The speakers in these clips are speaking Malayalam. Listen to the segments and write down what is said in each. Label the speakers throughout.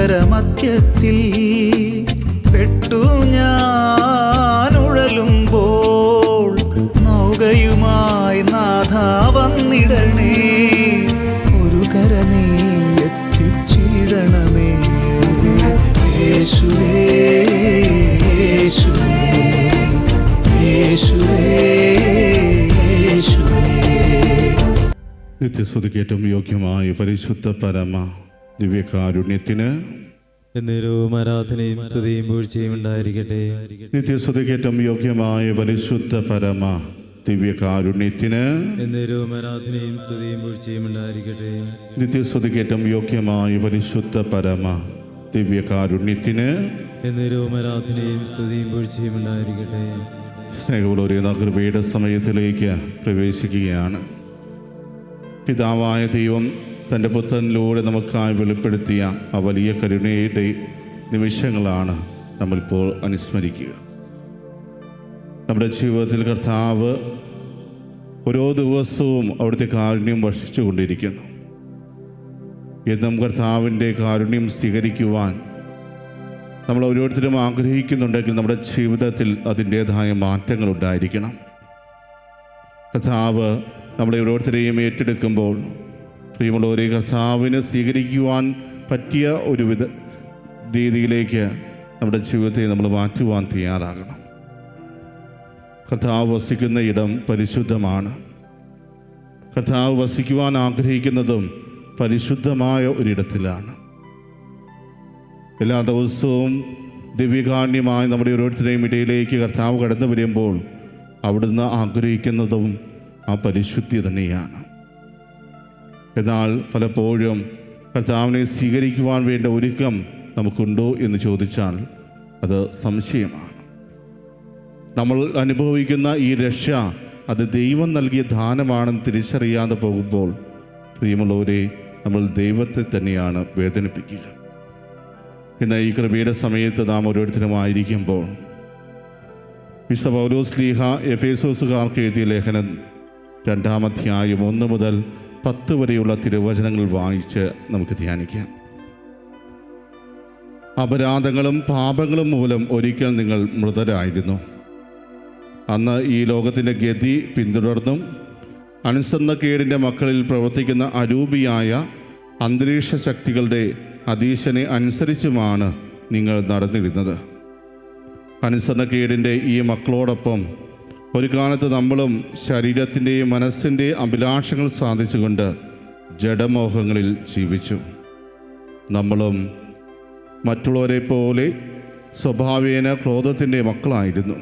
Speaker 1: സാഗരമധ്യത്തിൽ പെട്ടു ഞാൻ ഉഴലുമ്പോൾ നൗകയുമായി നാഥ വന്നിടണേ, ഒരു കര നീ എത്തിച്ചിടണമേ. യേശുവേ യേശുവേ യേശുവേ യേശുവേ.
Speaker 2: നിത്യസ്തുതിക്ക് ഏറ്റവും യോഗ്യമായ പരിശുദ്ധ പരമ ദിവ്യകാരുണ്യത്തിന്
Speaker 3: എന്നേരവും ആരാധനയും സ്തുതിയും വീഴ്ചയും ഉണ്ടായിരിക്കട്ടെ.
Speaker 2: നിത്യസ്തുതിക്ക് ഏറ്റവും യോഗ്യമായ പരിശുദ്ധ പരമ ദിവ്യകാരുണ്യത്തിന്
Speaker 3: എന്നേരവും ആരാധനയും സ്തുതിയും വീഴ്ചയും ഉണ്ടായിരിക്കട്ടെ.
Speaker 2: നിത്യസ്തുതിക്ക് ഏറ്റവും യോഗ്യമായ പരിശുദ്ധ പരമ ദിവ്യകാരുണ്യത്തിന്
Speaker 3: എന്നേരവും ആരാധനയും സ്തുതിയും വീഴ്ചയും ഉണ്ടായിരിക്കട്ടെ.
Speaker 2: സ്നേഹമുള്ളവരെ, കൃപയുടെ സമയത്തിലേക്ക് പ്രവേശിക്കുകയാണ്. പിതാവായ ദൈവം തൻ്റെ പുത്രനിലൂടെ നമുക്കായി വെളിപ്പെടുത്തിയ ആ വലിയ കരുണയുടെ നിമിഷങ്ങളാണ് നമ്മളിപ്പോൾ അനുസ്മരിക്കുക. നമ്മുടെ ജീവിതത്തിൽ കർത്താവ് ഓരോ ദിവസവും അവിടുത്തെ കാരുണ്യം വർഷിച്ചു കൊണ്ടിരിക്കുന്നു. എന്നും കർത്താവിൻ്റെ കാരുണ്യം സ്വീകരിക്കുവാൻ നമ്മൾ ഓരോരുത്തരും ആഗ്രഹിക്കുന്നുണ്ടെങ്കിൽ നമ്മുടെ ജീവിതത്തിൽ അതിൻ്റേതായ മാറ്റങ്ങൾ ഉണ്ടായിരിക്കണം. കർത്താവ് നമ്മളെ ഓരോരുത്തരെയും ഏറ്റെടുക്കുമ്പോൾ പ്രിയമുള്ളവരെ, കർത്താവിന് സ്വീകരിക്കുവാൻ പറ്റിയ ഒരു രീതിയിലേക്ക് നമ്മുടെ ജീവിതത്തെ നമ്മൾ മാറ്റുവാൻ തയ്യാറാകണം. കർത്താവ് വസിക്കുന്ന ഇടം പരിശുദ്ധമാണ്. കർത്താവ് വസിക്കുവാൻ ആഗ്രഹിക്കുന്നതും പരിശുദ്ധമായ ഒരിടത്തിലാണ്. എല്ലാ ദിവസവും ദിവ്യകാരുണ്യമായി നമ്മുടെ ഓരോരുത്തരെയും ഇടയിലേക്ക് കർത്താവ് കടന്നു വരുമ്പോൾ അവിടുന്ന് ആഗ്രഹിക്കുന്നതും ആ പരിശുദ്ധി തന്നെയാണ്. എന്നാൽ പലപ്പോഴും കർത്താവിനെ സ്വീകരിക്കുവാൻ വേണ്ട ഒരുക്കം നമുക്കുണ്ടോ എന്ന് ചോദിച്ചാൽ അത് സംശയമാണ്. നമ്മൾ അനുഭവിക്കുന്ന ഈ രക്ഷ അത് ദൈവം നൽകിയ ദാനമാണെന്ന് തിരിച്ചറിയാതെ പോകുമ്പോൾ പ്രിയമുള്ളവരെ, നമ്മൾ ദൈവത്തെ തന്നെയാണ് വേദനിപ്പിക്കുക. ഇന്ന് ഈ കൃപയുടെ സമയത്ത് നാം ഓരോരുത്തരുമായിരിക്കുമ്പോൾ വിശുദ്ധ പൗലോസ് ശ്ലീഹ എഫേസോസുകാർക്ക് എഴുതിയ ലേഖനം 2-ാം അധ്യായം 1 മുതൽ 10 വരെയുള്ള തിരുവചനങ്ങൾ വായിച്ച് നമുക്ക് ധ്യാനിക്കാം. അപരാധങ്ങളും പാപങ്ങളും മൂലം ഒരിക്കൽ നിങ്ങൾ മൃതരായിരുന്നു. അന്ന് ഈ ലോകത്തിൻ്റെ ഗതി പിന്തുടർന്നും അനുസരണക്കേടിൻ്റെ മക്കളിൽ പ്രവർത്തിക്കുന്ന അരൂപിയായ അന്തരീക്ഷ ശക്തികളുടെ അധീശനെ അനുസരിച്ചുമാണ് നിങ്ങൾ നടന്നിരുന്നത്. അനുസരണക്കേടിൻ്റെ ഈ മക്കളോടൊപ്പം ഒരു കാലത്ത് നമ്മളും ശരീരത്തിൻ്റെയും മനസ്സിൻ്റെയും അഭിലാഷങ്ങൾ സാധിച്ചുകൊണ്ട് ജഡമോഹങ്ങളിൽ ജീവിച്ചു. നമ്മളും മറ്റുള്ളവരെ പോലെ സ്വഭാവേന ക്രോധത്തിൻ്റെ മക്കളായിരുന്നു.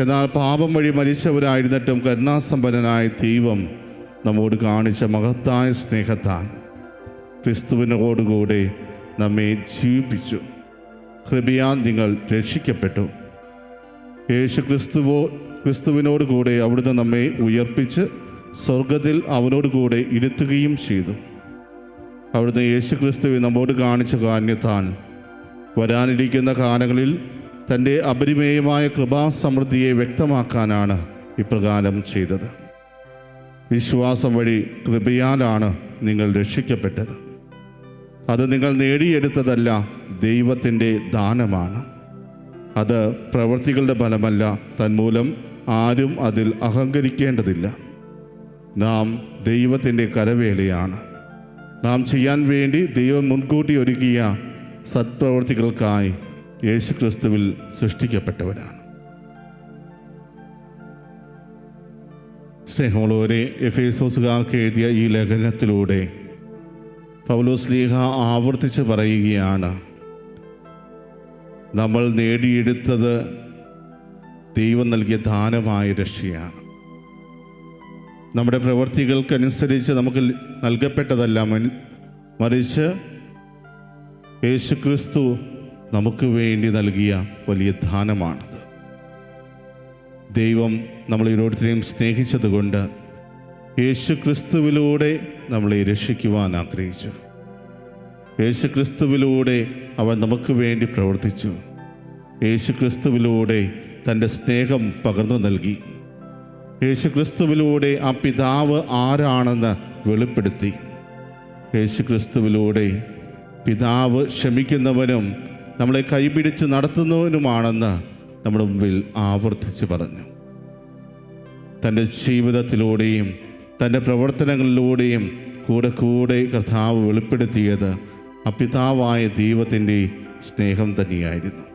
Speaker 2: എന്നാൽ പാപം വഴി മരിച്ചവരായിരുന്നിട്ടും കരുണാസമ്പന്നനായ ദൈവം നമ്മോട് കാണിച്ച മഹത്തായ സ്നേഹത്താൽ ക്രിസ്തുവിനോടുകൂടെ നമ്മെ ജീവിപ്പിച്ചു. കൃപയാൽ നിങ്ങൾ രക്ഷിക്കപ്പെട്ടു. ക്രിസ്തുവിനോട് കൂടെ അവിടുന്ന് നമ്മെ ഉയർപ്പിച്ച് സ്വർഗത്തിൽ അവനോട് കൂടെ ഇരുത്തുകയും ചെയ്തു. അവിടുന്ന് യേശുക്രിസ്തുവിൽ നമ്മോട് കാണിച്ച കാരുണ്യത്താൽ വരാനിരിക്കുന്ന കാലങ്ങളിൽ തൻ്റെ അപരിമേയമായ കൃപാസമൃദ്ധിയെ വ്യക്തമാക്കാനാണ് ഇപ്രകാരം ചെയ്തത്. വിശ്വാസം വഴി കൃപയാലാണ് നിങ്ങൾ രക്ഷിക്കപ്പെട്ടത്. അത് നിങ്ങൾ നേടിയെടുത്തതല്ല, ദൈവത്തിൻ്റെ ദാനമാണ്. അത് പ്രവൃത്തികളുടെ ഫലമല്ല, തന്മൂലം ആരും അതിൽ അഹങ്കരിക്കേണ്ടതില്ല. നാം ദൈവത്തിൻ്റെ കരവേലയാണ്. നാം ചെയ്യാൻ വേണ്ടി ദൈവം മുൻകൂട്ടി ഒരുക്കിയ സത്പ്രവൃത്തികൾക്കായി യേശുക്രിസ്തുവിൽ സൃഷ്ടിക്കപ്പെട്ടവരാണ്. സ്നേഹമുള്ളവരെ, എഫേസോസുകാർക്ക് എഴുതിയ ഈ ലേഖനത്തിലൂടെ പൗലോസ് ശ്ലീഹ ആവർത്തിച്ച് പറയുകയാണ്, നമ്മൾ നേടിയെടുത്തത് ദൈവം നൽകിയ ദാനമായ രക്ഷയാണ്. നമ്മുടെ പ്രവൃത്തികൾക്കനുസരിച്ച് നമുക്ക് നൽകപ്പെട്ടതല്ല, മറിച്ച് യേശുക്രിസ്തു നമുക്ക് വേണ്ടി നൽകിയ വലിയ ദാനമാണത്. ദൈവം നമ്മളെ ഓരോരുത്തരെയും സ്നേഹിച്ചതുകൊണ്ട് യേശുക്രിസ്തുവിലൂടെ നമ്മളെ രക്ഷിക്കുവാൻ ആഗ്രഹിച്ചു. യേശുക്രിസ്തുവിലൂടെ അവൻ നമുക്ക് വേണ്ടി പ്രവർത്തിച്ചു. യേശുക്രിസ്തുവിലൂടെ തൻ്റെ സ്നേഹം പകർന്നു നൽകി. യേശുക്രിസ്തുവിലൂടെ ആ പിതാവ് ആരാണെന്ന് വെളിപ്പെടുത്തി. യേശുക്രിസ്തുവിലൂടെ പിതാവ് ക്ഷമിക്കുന്നവനും നമ്മളെ കൈപിടിച്ച് നടത്തുന്നവനുമാണെന്ന് നമ്മുടെ മുമ്പിൽ ആവർത്തിച്ച് പറഞ്ഞു. തൻ്റെ ജീവിതത്തിലൂടെയും തൻ്റെ പ്രവർത്തനങ്ങളിലൂടെയും കൂടെ കൂടെ കർത്താവ് വെളിപ്പെടുത്തിയത് ആ പിതാവായ ദൈവത്തിൻ്റെ സ്നേഹം തന്നെയായിരുന്നു.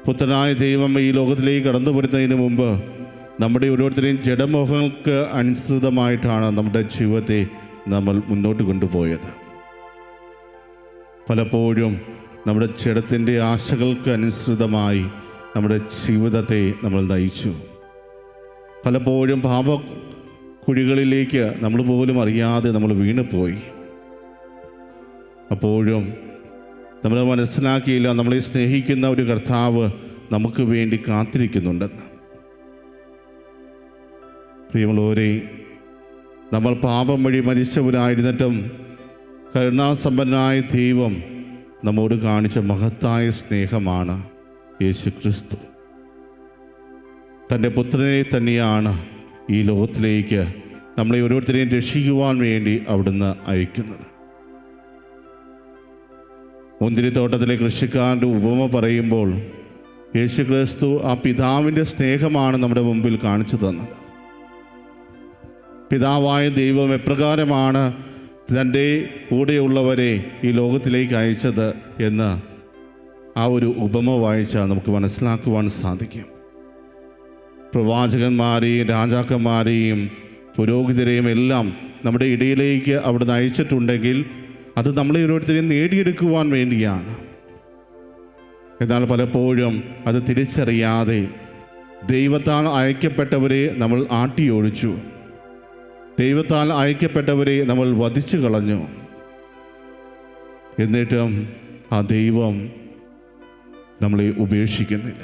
Speaker 2: പുത്രനായ ദൈവം ഈ ലോകത്തിലേക്ക് കടന്നു വരുന്നതിന് മുമ്പ് നമ്മുടെ ഓരോരുത്തരെയും ജഡമോഹങ്ങൾക്ക് അനുസൃതമായിട്ടാണ് നമ്മുടെ ജീവിതത്തെ നമ്മൾ മുന്നോട്ട് കൊണ്ടുപോയത്. പലപ്പോഴും നമ്മുടെ ജഡത്തിൻ്റെ ആശകൾക്ക് അനുസൃതമായി നമ്മുടെ ജീവിതത്തെ നമ്മൾ നയിച്ചു. പലപ്പോഴും പാപക്കുഴികളിലേക്ക് നമ്മൾ പോലും അറിയാതെ നമ്മൾ വീണുപോയി. അപ്പോഴും നമ്മൾ മനസ്സിലാക്കിയില്ല നമ്മളെ സ്നേഹിക്കുന്ന ഒരു കർത്താവ് നമുക്ക് വേണ്ടി കാത്തിരിക്കുന്നുണ്ടെന്ന്. പ്രിയമുള്ളവരെ, നമ്മൾ പാപം വഴി മരിച്ചവരായിരുന്നിട്ടും കരുണാസമ്പന്നനായ ദൈവം നമ്മോട് കാണിച്ച മഹത്തായ സ്നേഹമാണ് യേശു ക്രിസ്തു. തൻ്റെ പുത്രനെ തന്നെയാണ് ഈ ലോകത്തിലേക്ക് നമ്മളെ ഓരോരുത്തരെയും രക്ഷിക്കുവാൻ വേണ്ടി അവിടുന്ന് അയക്കുന്നത്. മുന്തിരിത്തോട്ടത്തിലെ കൃഷിക്കാരൻ്റെ ഉപമ പറയുമ്പോൾ യേശു ക്രിസ്തു ആ പിതാവിൻ്റെ സ്നേഹമാണ് നമ്മുടെ മുമ്പിൽ കാണിച്ചു തന്നത്. പിതാവായ ദൈവം എപ്രകാരമാണ് തൻ്റെ കൂടെയുള്ളവരെ ഈ ലോകത്തിലേക്ക് അയച്ചത് എന്ന് ആ ഒരു ഉപമ വായിച്ചാൽ നമുക്ക് മനസ്സിലാക്കുവാൻ സാധിക്കും. പ്രവാചകന്മാരെയും രാജാക്കന്മാരെയും പുരോഹിതരെയും എല്ലാം നമ്മുടെ ഇടയിലേക്ക് അവിടുന്ന് അയച്ചിട്ടുണ്ടെങ്കിൽ അത് നമ്മളെ ഓരോരുത്തരെയും നേടിയെടുക്കുവാൻ വേണ്ടിയാണ്. എന്നാൽ പലപ്പോഴും അത് തിരിച്ചറിയാതെ ദൈവത്താൽ അയക്കപ്പെട്ടവരെ നമ്മൾ ആട്ടിയൊഴിച്ചു. ദൈവത്താൽ അയക്കപ്പെട്ടവരെ നമ്മൾ വധിച്ചു കളഞ്ഞു. എന്നിട്ടും ആ ദൈവം നമ്മളെ ഉപേക്ഷിക്കുന്നില്ല.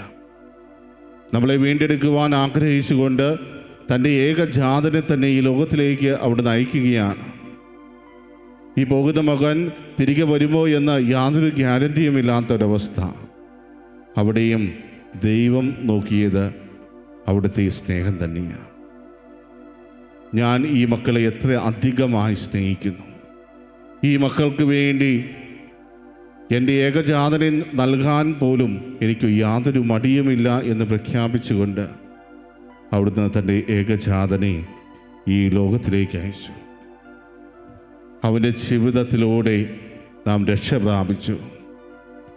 Speaker 2: നമ്മളെ വീണ്ടെടുക്കുവാൻ ആഗ്രഹിച്ചുകൊണ്ട് തൻ്റെ ഏകജാതനെ തന്നെ ഈ ലോകത്തിലേക്ക് അവിടുന്ന് അയക്കുകയാണ്. ഈ പോകുന്ന മകൻ തിരികെ വരുമോ എന്ന യാതൊരു ഗ്യാരണ്ടിയുമില്ലാത്തൊരവസ്ഥ. അവിടെയും ദൈവം നോക്കിയത് അവിടുത്തെ സ്നേഹം തന്നെയാണ്. ഞാൻ ഈ മക്കളെ എത്ര അധികമായി സ്നേഹിക്കുന്നു. ഈ മക്കൾക്ക് വേണ്ടി എൻ്റെ ഏകജാതനെ നൽകാൻ പോലും എനിക്ക് യാതൊരു മടിയുമില്ല എന്ന് പ്രഖ്യാപിച്ചുകൊണ്ട് അവിടുന്ന് തൻ്റെ ഏകജാതനെ ഈ ലോകത്തിലേക്ക് അയച്ചു. അവൻ്റെ ജീവിതത്തിലൂടെ നാം രക്ഷ പ്രാപിച്ചു.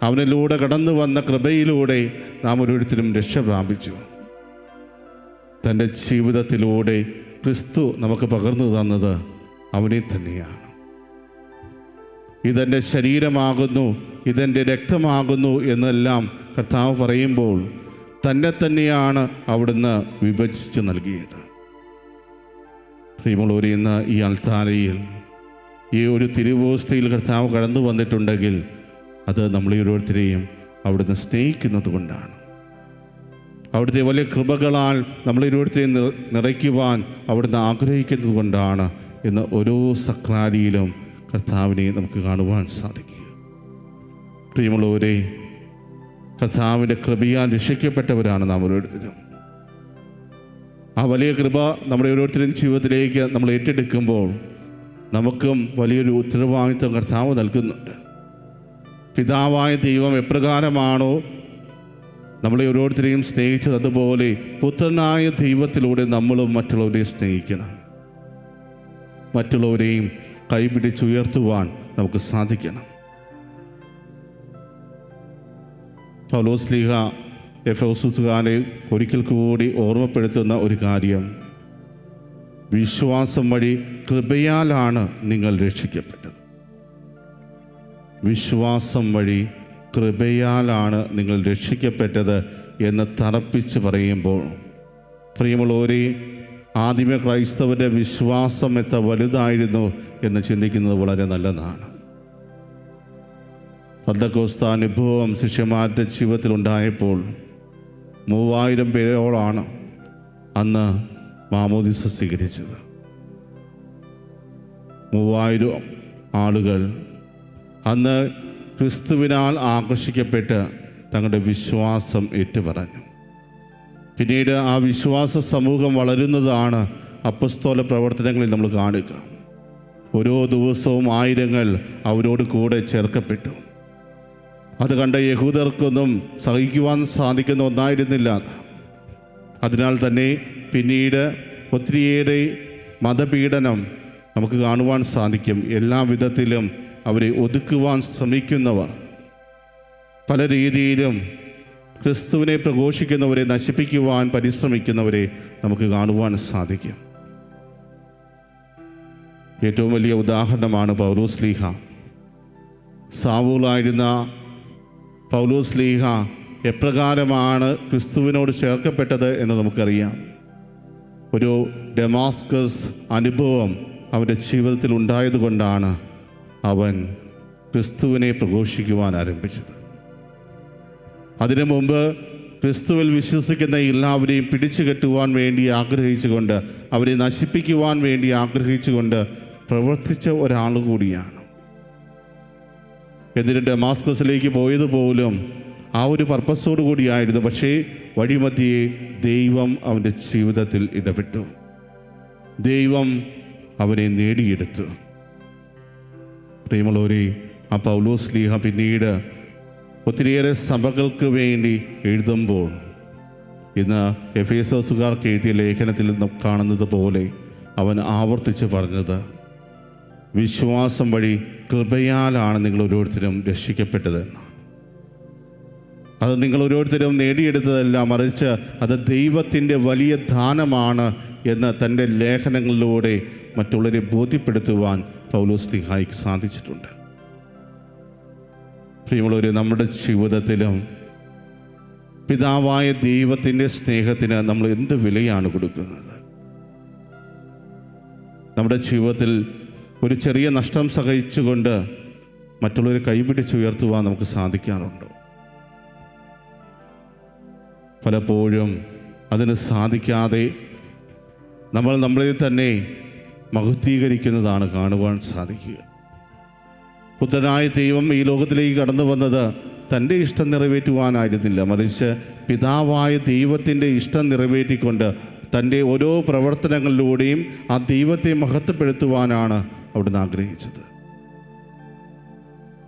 Speaker 2: അവനിലൂടെ കടന്നു വന്ന കൃപയിലൂടെ നാം ഓരോരുത്തരും രക്ഷ പ്രാപിച്ചു. തൻ്റെ ജീവിതത്തിലൂടെ ക്രിസ്തു നമുക്ക് പകർന്നു തന്നത് അവനെ തന്നെയാണ്. ഇതെൻ്റെ ശരീരമാകുന്നു, ഇതെൻ്റെ രക്തമാകുന്നു എന്നെല്ലാം കർത്താവ് പറയുമ്പോൾ തന്നെ തന്നെയാണ് അവിടുന്ന് വിഭജിച്ച് നൽകിയത്. പ്രിയമുള്ളവരെ, ഇന്ന് ഈ അൾത്താരയിൽ ഈ ഒരു തിരുവോസ്തയിൽ കർത്താവ് കടന്നു വന്നിട്ടുണ്ടെങ്കിൽ അത് നമ്മളെ ഓരോരുത്തരെയും അവിടുന്ന് സ്നേഹിക്കുന്നത് കൊണ്ടാണ്. അവിടുത്തെ വലിയ കൃപകളാൽ നമ്മളെ ഓരോരുത്തരെയും നിറയ്ക്കുവാൻ അവിടുന്ന് ആഗ്രഹിക്കുന്നത് കൊണ്ടാണ് ഇന്ന് ഓരോ സക്രാരിയിലും കർത്താവിനെ നമുക്ക് കാണുവാൻ സാധിക്കുക. പ്രിയമുള്ളവരെ, കർത്താവിൻ്റെ കൃപയാൽ രക്ഷിക്കപ്പെട്ടവരാണ് നാം ഓരോരുത്തരും. ആ വലിയ കൃപ നമ്മുടെ ഓരോരുത്തരും ജീവിതത്തിലേക്ക് നമ്മൾ ഏറ്റെടുക്കുമ്പോൾ നമുക്കും വലിയൊരു ഉത്തരവാദിത്വം കർത്താവ് നൽകുന്നുണ്ട്. പിതാവായ ദൈവം എപ്രകാരമാണോ നമ്മളെ ഓരോരുത്തരെയും സ്നേഹിച്ചത്, അതുപോലെ പുത്രനായ ദൈവത്തിലൂടെ നമ്മളും മറ്റുള്ളവരെ സ്നേഹിക്കണം. മറ്റുള്ളവരെയും കൈപിടിച്ചുയർത്തുവാൻ നമുക്ക് സാധിക്കണം. പൗലോസ്ലീഹ എഫെസോസുകാരെ ഒരിക്കൽ കൂടി ഓർമ്മപ്പെടുത്തുന്ന ഒരു കാര്യം, വിശ്വാസം വഴി കൃപയാലാണ് നിങ്ങൾ രക്ഷിക്കപ്പെട്ടത്. വിശ്വാസം വഴി കൃപയാലാണ് നിങ്ങൾ രക്ഷിക്കപ്പെട്ടത് എന്ന് തറപ്പിച്ച് പറയുമ്പോൾ, പ്രിയമുള്ളവരെ, ആദിമ ക്രൈസ്തവരുടെ വിശ്വാസം എത്ര വലുതായിരുന്നു എന്ന് ചിന്തിക്കുന്നത് വളരെ നല്ലതാണ്. പെന്തക്കോസ്ത് അനുഭവം ശിഷ്യന്മാരുടെ ജീവിതത്തിലുണ്ടായപ്പോൾ 3000 പേരോളാണ് അന്ന് മാമോദിസ സ്വീകരിച്ചത്. 3000 ആളുകൾ അന്ന് ക്രിസ്തുവിനാൽ ആകർഷിക്കപ്പെട്ട് തങ്ങളുടെ വിശ്വാസം ഏറ്റുപറഞ്ഞു. പിന്നീട് ആ വിശ്വാസ സമൂഹം വളരുന്നതാണ് അപ്പസ്തോല പ്രവർത്തനങ്ങളിൽ നമ്മൾ കാണുക. ഓരോ ദിവസവും ആയിരങ്ങൾ അവരോട് കൂടെ ചേർക്കപ്പെട്ടു. അത് കണ്ട യഹൂദർക്കൊന്നും സഹിക്കുവാൻ സാധിക്കുന്ന ഒന്നായിരുന്നില്ല. അതിനാൽ തന്നെ പിന്നീട് ഒത്തിരിയേറെ മതപീഡനം നമുക്ക് കാണുവാൻ സാധിക്കും. എല്ലാ വിധത്തിലും അവരെ ഒതുക്കുവാൻ ശ്രമിക്കുന്നവർ, പല രീതിയിലും ക്രിസ്തുവിനെ പ്രഘോഷിക്കുന്നവരെ നശിപ്പിക്കുവാൻ പരിശ്രമിക്കുന്നവരെ നമുക്ക് കാണുവാൻ സാധിക്കും. ഏറ്റവും വലിയ ഉദാഹരണമാണ് പൗലോസ്ലീഹ. സാവൂളായിരുന്ന പൗലോസ്ലീഹ എപ്രകാരമാണ് ക്രിസ്തുവിനോട് ചേർക്കപ്പെട്ടത് എന്ന് നമുക്കറിയാം. ഒരു ഡമാസ്കസ് അനുഭവം അവൻ്റെ ജീവിതത്തിൽ ഉണ്ടായതുകൊണ്ടാണ് അവൻ ക്രിസ്തുവിനെ പ്രഘോഷിക്കുവാൻ ആരംഭിച്ചത്. അതിനു മുമ്പ് ക്രിസ്തുവിൽ വിശ്വസിക്കുന്ന എല്ലാവരെയും പിടിച്ചു കെട്ടുവാൻ വേണ്ടി ആഗ്രഹിച്ചുകൊണ്ട്, അവരെ നശിപ്പിക്കുവാൻ വേണ്ടി ആഗ്രഹിച്ചുകൊണ്ട് പ്രവർത്തിച്ച ഒരാൾ കൂടിയാണ്. എന്നിട്ട് ഡമാസ്കസിലേക്ക് പോയത് പോലും ആ ഒരു പർപ്പസോട് കൂടിയായിരുന്നു. പക്ഷേ വഴിമധ്യേ ദൈവം അവൻ്റെ ജീവിതത്തിൽ ഇടപെട്ടു. ദൈവം അവനെ നേടിയെടുത്തു. പ്രിയമുള്ളവരെ, ആ പൗലോസ്ലീഹ പിന്നീട് ഒത്തിരിയേറെ സഭകൾക്ക് വേണ്ടി എഴുതുമ്പോൾ, ഇന്ന് എഫേസോസുകാർക്ക് എഴുതിയ ലേഖനത്തിൽ കാണുന്നത് പോലെ അവൻ ആവർത്തിച്ച് പറഞ്ഞത്, വിശ്വാസം വഴി കൃപയാലാണ് നിങ്ങൾ ഓരോരുത്തരും രക്ഷിക്കപ്പെട്ടതെന്ന്. അത് നിങ്ങൾ ഓരോരുത്തരും നേടിയെടുത്തതല്ല, മറിച്ച് അത് ദൈവത്തിൻ്റെ വലിയ ദാനമാണ് എന്ന് തൻ്റെ ലേഖനങ്ങളിലൂടെ മറ്റുള്ളവരെ ബോധ്യപ്പെടുത്തുവാൻ പൗലോസ്ലീഹായ്ക്ക് സാധിച്ചിട്ടുണ്ട്. പ്രിയമുള്ളവരെ, നമ്മുടെ ജീവിതത്തിലും പിതാവായ ദൈവത്തിൻ്റെ സ്നേഹത്തിന് നമ്മൾ എന്ത് വിലയാണ് കൊടുക്കുന്നത്? നമ്മുടെ ജീവിതത്തിൽ ഒരു ചെറിയ നഷ്ടം സഹിച്ചുകൊണ്ട് മറ്റുള്ളവരെ കൈപിടിച്ചുയർത്തുവാൻ നമുക്ക് സാധിക്കാറുണ്ടോ? പലപ്പോഴും അതിന് സാധിക്കാതെ നമ്മൾ നമ്മളെ തന്നെ മഹത്വീകരിക്കുന്നതാണ് കാണുവാൻ സാധിക്കുക. പുത്രനായ ദൈവം ഈ ലോകത്തിലേക്ക് കടന്നു വന്നത് തൻ്റെ ഇഷ്ടം നിറവേറ്റുവാനായിരുന്നില്ല, മറിച്ച് പിതാവായ ദൈവത്തിൻ്റെ ഇഷ്ടം നിറവേറ്റിക്കൊണ്ട് തൻ്റെ ഓരോ പ്രവർത്തനങ്ങളിലൂടെയും ആ ദൈവത്തെ മഹത്വപ്പെടുത്തുവാനാണ് അവിടുന്ന് ആഗ്രഹിച്ചത്.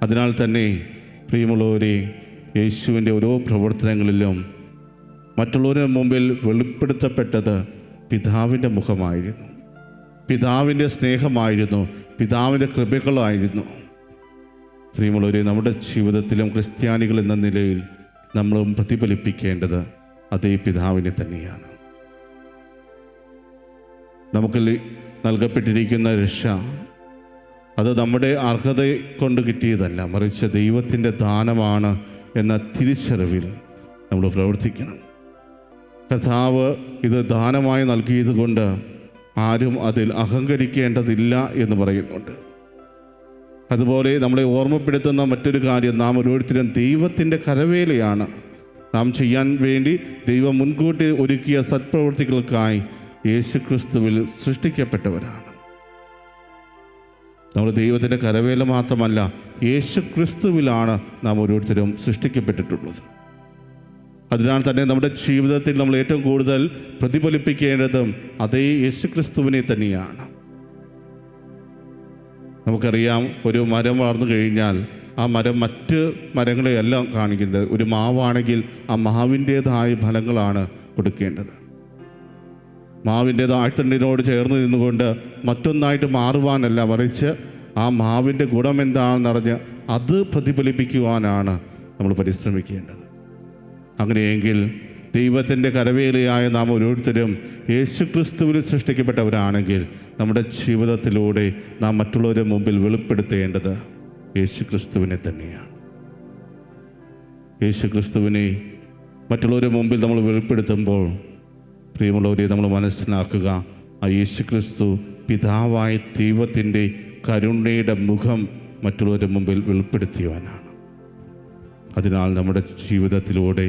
Speaker 2: അതിനാൽ തന്നെ പ്രിയമുള്ളവരെ, യേശുവിൻ്റെ ഓരോ പ്രവർത്തനങ്ങളിലും മറ്റുള്ളവരുടെ മുമ്പിൽ വെളിപ്പെടുത്തപ്പെട്ടത് പിതാവിൻ്റെ മുഖമായിരുന്നു, പിതാവിൻ്റെ സ്നേഹമായിരുന്നു, പിതാവിൻ്റെ കൃപകളായിരുന്നു. പ്രിയമുള്ളവരെ, നമ്മുടെ ജീവിതത്തിലും ക്രിസ്ത്യാനികൾ എന്ന നിലയിൽ നമ്മളും പ്രതിഫലിപ്പിക്കേണ്ടത് അതേ പിതാവിനെ തന്നെയാണ്. നമുക്ക് നൽകപ്പെട്ടിരിക്കുന്ന രക്ഷ അത് നമ്മുടെ അർഹത കൊണ്ട് കിട്ടിയതല്ല, മറിച്ച് ദൈവത്തിൻ്റെ ദാനമാണ് എന്ന തിരിച്ചറിവിൽ നമ്മൾ പ്രവർത്തിക്കണം. കർത്താവ് ഇത് ദാനമായി നൽകിയത് കൊണ്ട് ആരും അതിൽ അഹങ്കരിക്കേണ്ടതില്ല എന്ന് പറയുന്നുണ്ട്. അതുപോലെ നമ്മളെ ഓർമ്മപ്പെടുത്തുന്ന മറ്റൊരു കാര്യം, നാം ഓരോരുത്തരും ദൈവത്തിൻ്റെ കരവേലയാണ്. നാം ചെയ്യാൻ വേണ്ടി ദൈവം മുൻകൂട്ടി ഒരുക്കിയ സത്പ്രവൃത്തികൾക്കായി യേശുക്രിസ്തുവിൽ സൃഷ്ടിക്കപ്പെട്ടവരാണ്. നമ്മൾ ദൈവത്തിൻ്റെ കരവേല മാത്രമല്ല, യേശുക്രിസ്തുവിലാണ് നാം ഓരോരുത്തരും സൃഷ്ടിക്കപ്പെട്ടിട്ടുള്ളത്. അതിനാൽ തന്നെ നമ്മുടെ ജീവിതത്തിൽ നമ്മൾ ഏറ്റവും കൂടുതൽ പ്രതിഫലിപ്പിക്കേണ്ടതും അതേ യേശുക്രിസ്തുവിനെ തന്നെയാണ്. നമുക്കറിയാം, ഒരു മരം വളർന്നു കഴിഞ്ഞാൽ ആ മരം മറ്റ് മരങ്ങളെയെല്ലാം കാണിക്കേണ്ടത്. ഒരു മാവാണെങ്കിൽ ആ മാവിൻ്റേതായ ഫലങ്ങളാണ് കൊടുക്കേണ്ടത്. മാവിൻ്റെ താഴ്ത്തണ്ടിനോട് ചേർന്ന് നിന്നുകൊണ്ട് മറ്റൊന്നായിട്ട് മാറുവാനല്ല, മറിച്ച് ആ മാവിൻ്റെ ഗുണം എന്താണെന്നറിഞ്ഞ് അത് പ്രതിഫലിപ്പിക്കുവാനാണ് നമ്മൾ പരിശ്രമിക്കേണ്ടത്. അങ്ങനെയെങ്കിൽ ദൈവത്തിൻ്റെ കരവേലയായ നാം ഓരോരുത്തരും യേശുക്രിസ്തുവിൽ സൃഷ്ടിക്കപ്പെട്ടവരാണെങ്കിൽ നമ്മുടെ ജീവിതത്തിലൂടെ നാം മറ്റുള്ളവരുടെ മുമ്പിൽ വെളിപ്പെടുത്തേണ്ടത് യേശുക്രിസ്തുവിനെ തന്നെയാണ്. യേശുക്രിസ്തുവിനെ മറ്റുള്ളവരുടെ മുമ്പിൽ നമ്മൾ വെളിപ്പെടുത്തുമ്പോൾ പ്രിയമുള്ളവരെ, നമ്മൾ മനസ്സിലാക്കുക, ആ യേശുക്രിസ്തു പിതാവായ ദൈവത്തിൻ്റെ കരുണയുടെ മുഖം മറ്റുള്ളവരുടെ മുമ്പിൽ വെളിപ്പെടുത്തിയവനാണ്. അതിനാൽ നമ്മുടെ ജീവിതത്തിലൂടെ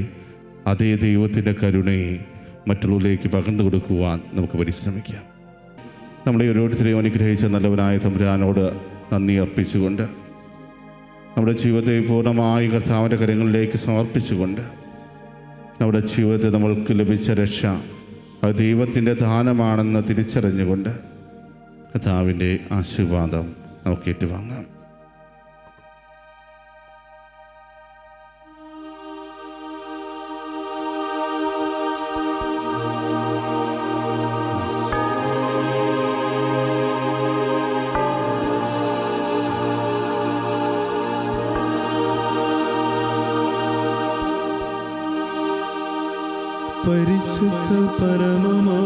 Speaker 2: അതേ ദൈവത്തിൻ്റെ കരുണയെ മറ്റുള്ളവരിലേക്ക് പകർന്നു കൊടുക്കുവാൻ നമുക്ക് പരിശ്രമിക്കാം. നമ്മളെ ഓരോരുത്തരെയും അനുഗ്രഹിച്ച നല്ലവനായ തമ്പുരാനോട് നന്ദി അർപ്പിച്ചുകൊണ്ട്, നമ്മുടെ ജീവിതത്തെ പൂർണ്ണമായി കർത്താവിൻ്റെ കരങ്ങളിലേക്ക് സമർപ്പിച്ചുകൊണ്ട്, നമ്മുടെ ജീവിതത്തിൽ നമ്മൾക്ക് ലഭിച്ച രക്ഷ അത് ദൈവത്തിൻ്റെ ദാനമാണെന്ന് തിരിച്ചറിഞ്ഞുകൊണ്ട്, കർത്താവിൻ്റെ ആശീർവാദം നമുക്ക് ഏറ്റുവാങ്ങാം.
Speaker 4: പരിശുദ്ധ പരമമാ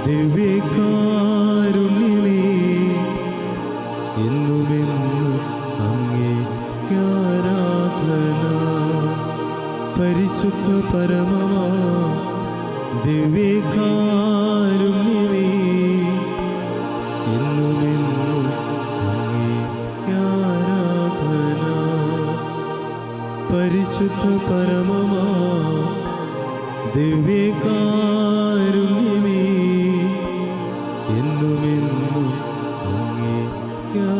Speaker 4: ദിവ്യകാരുണ്യമേ, എന്നുമെന്നും അങ്ങേക്കാരാധന. പരിശുദ്ധ പരമമാ ദിവ്യകാരുണ്യമേ, എന്നുമെന്നും അങ്ങേക്കാരാധന. പരിശുദ്ധ പരമമാ ദിവ്യകാരുണ്യമേ, എന്നുമെന്നും അങ്ങേക്കാരാധന.